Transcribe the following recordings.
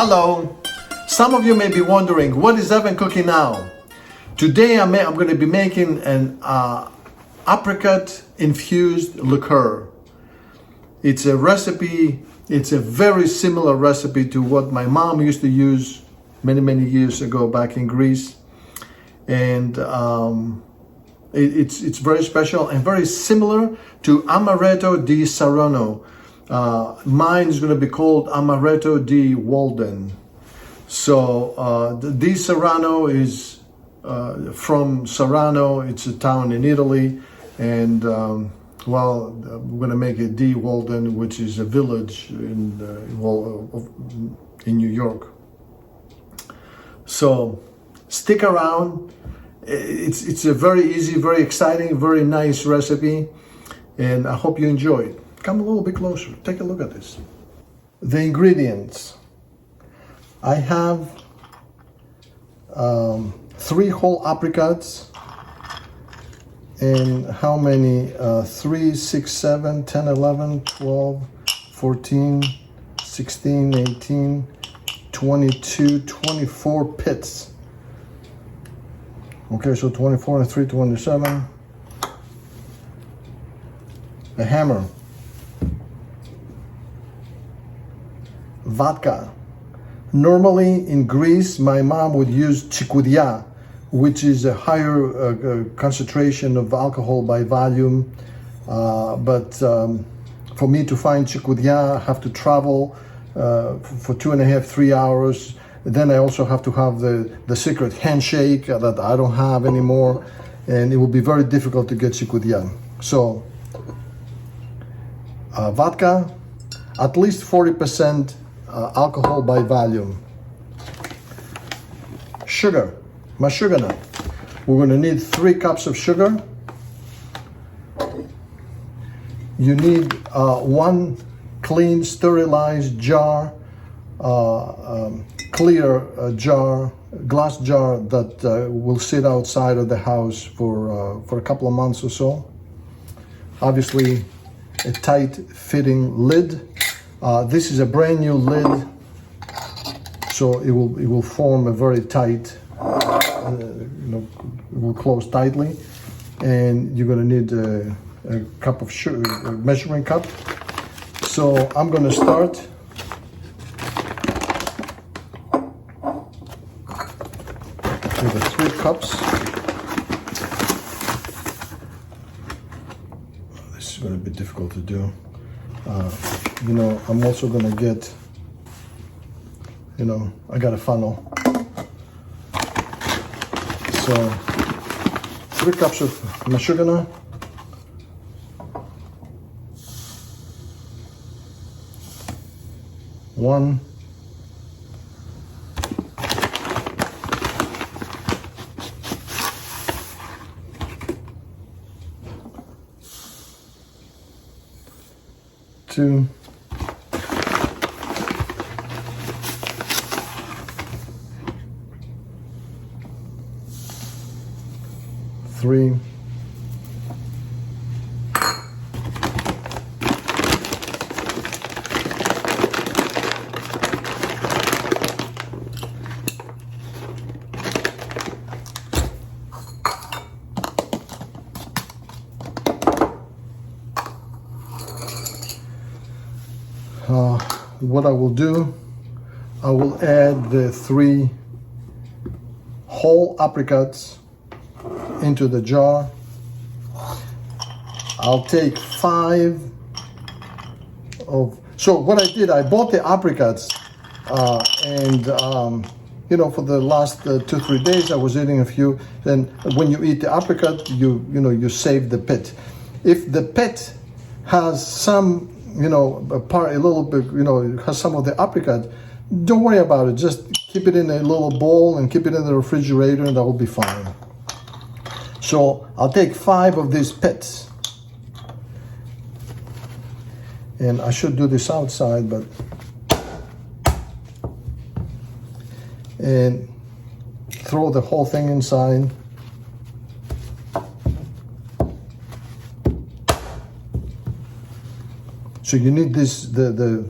Hello! Some of you may be wondering, what is Evan cooking now? Today I'm going to be making an apricot infused liqueur. It's a recipe, it's a very similar recipe to what my mom used to use many years ago back in Greece. And it's very special and very similar to Amaretto di Saronno. Mine is going to be called Amaretto di Walden. So di Saronno is from Saronno. It's a town in Italy, and we're going to make it di Walden, which is a village in New York. So stick around. It's a very easy, very exciting, very nice recipe, and I hope you enjoy it. Come a little bit closer, take a look at this. The ingredients. I have 3 whole apricots, and how many? 3, 6, 7, 10, 11, 12, 14, 16, 18, 22, 24 pits. Okay, so 24 and 3, 27. A hammer. Vodka. Normally in Greece, my mom would use chikoudia, which is a higher concentration of alcohol by volume. But for me to find chikoudia, I have to travel for 2.5, 3 hours. Then I also have to have the secret handshake that I don't have anymore, and it will be very difficult to get chikoudia. So vodka, at least 40% alcohol by volume. Sugar, mashugana. We're going to need 3 cups of sugar. You need 1 clean, sterilized jar, clear jar, glass jar that will sit outside of the house for a couple of months or so. Obviously, a tight fitting lid. This is a brand new lid, so it will form a very tight, it will close tightly, and you're going to need a cup of sugar, a measuring cup. So I'm going to start with the 3 cups. This is going to be difficult to do. I'm also going to get, I got a funnel. So 3 cups of mashugana. One. 2. 3. 4. What I will do, I will add the 3 whole apricots into the jar. I'll take 5 of, so what I did, I bought the apricots and for the last 2-3 days I was eating a few. Then when you eat the apricot, you save the pit. If the pit has some a little bit, has some of the apricot, don't worry about it. Just keep it in a little bowl and keep it in the refrigerator, and that will be fine. So I'll take 5 of these pits, and I should do this outside, and throw the whole thing inside. So you need this, the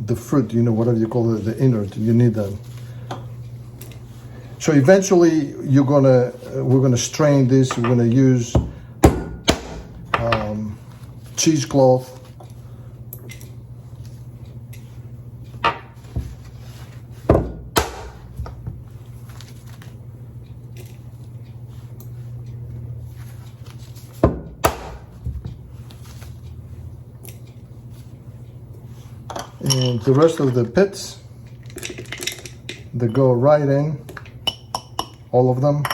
the fruit, you know, whatever you call it, the innard. You need that. So eventually, we're gonna strain this. We're gonna use cheesecloth. And the rest of the pits, they go right in, all of them.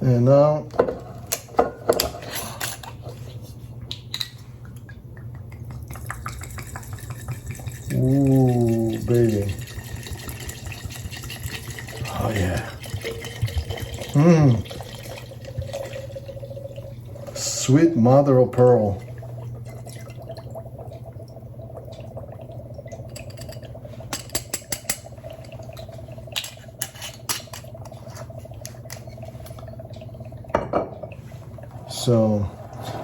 And now, ooh, baby. Oh yeah. Sweet mother of pearl.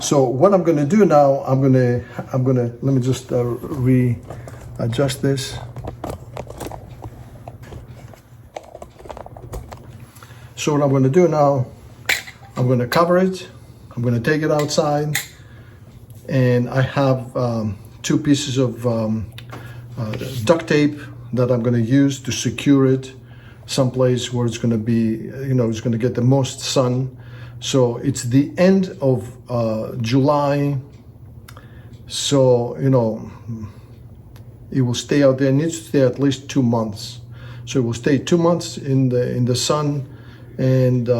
So what I'm going to do now, I'm going to let me just readjust this. So what I'm going to do now, I'm going to cover it. I'm going to take it outside, and I have 2 pieces of duct tape that I'm going to use to secure it someplace where it's going to be, you know, it's going to get the most sun. So it's the end of July, so, you know, it will stay out there. It needs to stay at least 2 months. So it will stay 2 months in the sun, and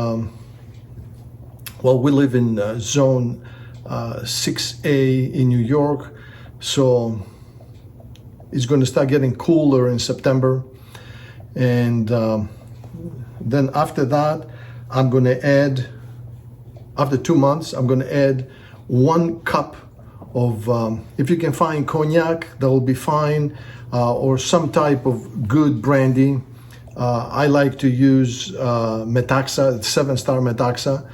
well, we live in zone 6A in New York, so it's going to start getting cooler in September. And then after that, I'm going to add, after 2 months, I'm going to add 1 cup of, if you can find cognac, that will be fine, or some type of good brandy. I like to use Metaxa, 7-star Metaxa,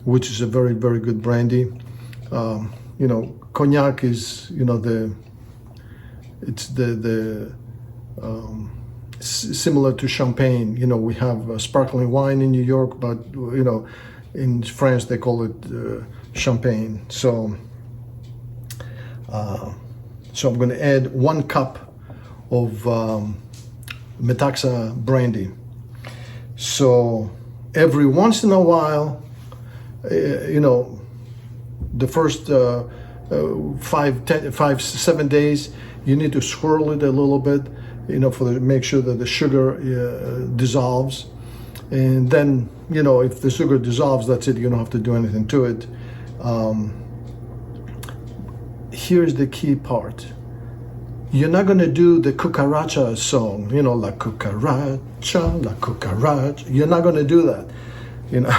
which is a very, very good brandy. You know, cognac is, you know, it's similar to champagne. You know, we have sparkling wine in New York, but, you know, in France they call it champagne. So I'm going to add 1 cup of Metaxa brandy. So every once in a while, you know, the first 5-7 days, you need to swirl it a little bit, you know, make sure that the sugar dissolves. And then, you know, if the sugar dissolves, that's it. You don't have to do anything to it. Here's the key part. You're not going to do the cucaracha song, you know, la cucaracha, la cucaracha. You're not going to do that, you know,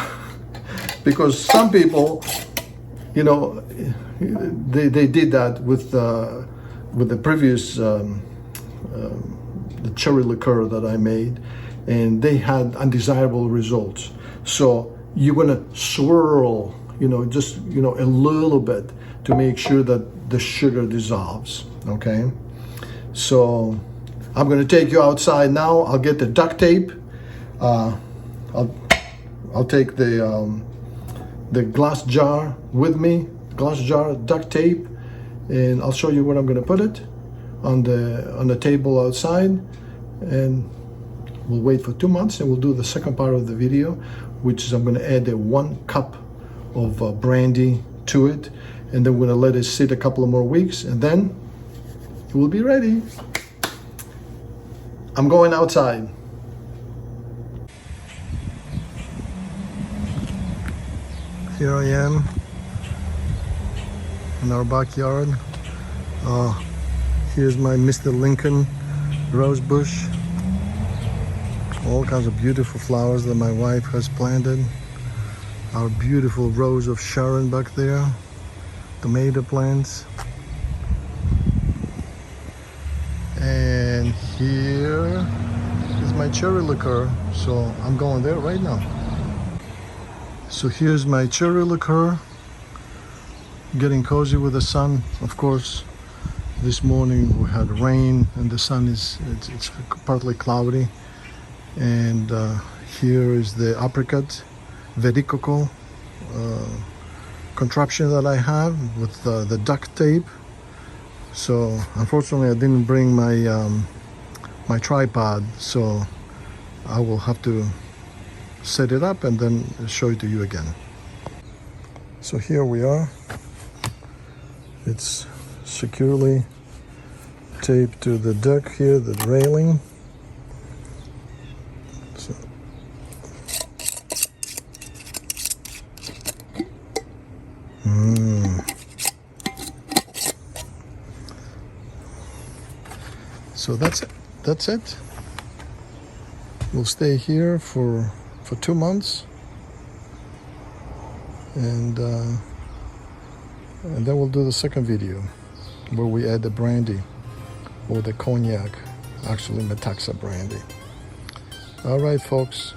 because some people, you know, they did that with the previous the cherry liqueur that I made, and they had undesirable results. So you're going to swirl, you know, just, you know, a little bit to make sure that the sugar dissolves, okay? So I'm going to take you outside now. I'll get the duct tape. I'll take the glass jar with me, glass jar duct tape, and I'll show you where I'm going to put it on the table outside, and we'll wait for 2 months, and we'll do the second part of the video, which is I'm going to add 1 cup of brandy to it, and then we're going to let it sit a couple of more weeks, and then it will be ready. I'm going outside. Here I am in our backyard. Here's my Mr. Lincoln rose bush. All kinds of beautiful flowers that my wife has planted. Our beautiful rose of Sharon back there. Tomato plants. And here is my cherry liqueur. So I'm going there right now. So here's my cherry liqueur. Getting cozy with the sun. Of course, this morning we had rain and the sun it's partly cloudy. And here is the apricot Vερίκοκο contraption that I have with the duct tape. So unfortunately I didn't bring my my tripod, so I will have to set it up and then show it to you again. So here we are. It's securely taped to the deck here, the railing. So, so that's it. That's it. We'll stay here for 2 months, and then we'll do the second video where we add the brandy or the cognac, actually Metaxa brandy. All right, folks.